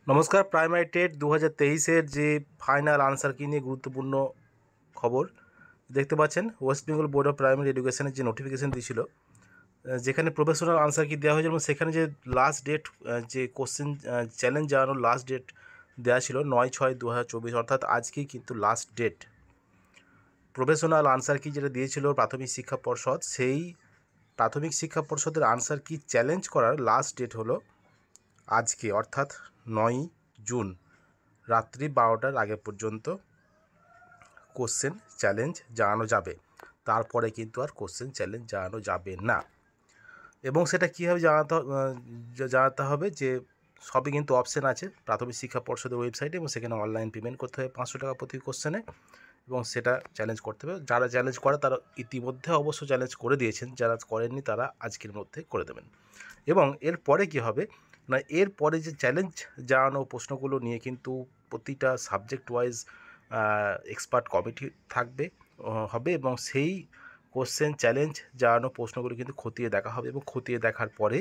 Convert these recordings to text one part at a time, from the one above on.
নমস্কার। Primary TET 2023-এর যে final answer কি নিয়ে গুরুত্বপূর্ণ খবর দেখতে পাচ্ছেন। West Bengal board of primary এডুকেশনের যে নোটিফিকেশান দিয়েছিল, যেখানে প্রফেশনাল আনসার কি দেওয়া হয়েছিল এবং সেখানে যে লাস্ট ডেট, যে কোশ্চেন চ্যালেঞ্জ জানানোর লাস্ট ডেট দেওয়া ছিল 9/6/2024, অর্থাৎ আজকেই কিন্তু লাস্ট ডেট। প্রফেশনাল আনসার কি যেটা দিয়েছিল প্রাথমিক শিক্ষা পর্ষদ, সেই প্রাথমিক শিক্ষা পর্ষদের আনসার কি চ্যালেঞ্জ করার লাস্ট ডেট হলো আজকে, অর্থাৎ 9 জুন রাত্রি 12টার আগে পর্যন্ত কোশ্চেন চ্যালেঞ্জ জানানো যাবে। তারপরে কিন্তু আর কোশ্চেন চ্যালেঞ্জ জানানো যাবে না। এবং সেটা কীভাবে জানাতে হবে, যে সবই কিন্তু অপশান আছে প্রাথমিক শিক্ষা পর্ষদের ওয়েবসাইটে, এবং সেখানে অনলাইন পেমেন্ট করতে হবে 500 টাকা প্রতি কোশ্চেনে, এবং সেটা চ্যালেঞ্জ করতে হবে। যারা চ্যালেঞ্জ করে তারা ইতিমধ্যে অবশ্য চ্যালেঞ্জ করে দিয়েছেন, যারা করেননি তারা আজকের মধ্যে করে দেবেন। এবং এরপরে কী হবে না, এরপরে যে চ্যালেঞ্জ জানানো প্রশ্নগুলো নিয়ে কিন্তু প্রতিটা সাবজেক্ট ওয়াইজ এক্সপার্ট কমিটি হবে, এবং সেই কোশ্চেন চ্যালেঞ্জ জানানো প্রশ্নগুলো কিন্তু খতিয়ে দেখা হবে, এবং খতিয়ে দেখার পরে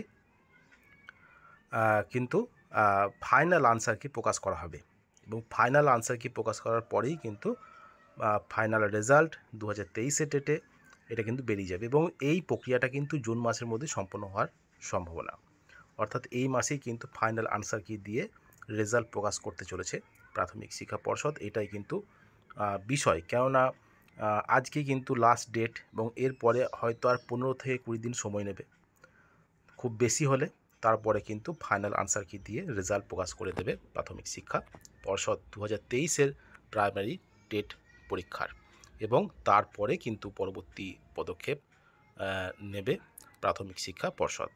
কিন্তু ফাইনাল আনসার কি প্রকাশ করা হবে, এবং ফাইনাল আনসার কি প্রকাশ করার পরেই কিন্তু ফাইনাল রেজাল্ট 2023-এর ডেটে এটা কিন্তু বেরিয়ে যাবে। এবং এই প্রক্রিয়াটা কিন্তু জুন মাসের মধ্যে সম্পন্ন হওয়ার সম্ভাবনা, অর্থাৎ এই মাসেই কিন্তু ফাইনাল আনসার কি দিয়ে রেজাল্ট প্রকাশ করতে চলেছে প্রাথমিক শিক্ষা পর্ষদ। এটাই কিন্তু বিষয়, কেননা আজকে কিন্তু লাস্ট ডেট, এবং এরপরে হয়তো আর 15 থেকে 20 দিন সময় নেবে খুব বেশি হলে। তারপরে কিন্তু ফাইনাল আনসার কি দিয়ে রেজাল্ট প্রকাশ করে দেবে প্রাথমিক শিক্ষা পর্ষদ 2023-এর প্রাইমারি টেট পরীক্ষার, এবং তারপরে কিন্তু পরবর্তী পদক্ষেপ নেবে প্রাথমিক শিক্ষা পর্ষদ।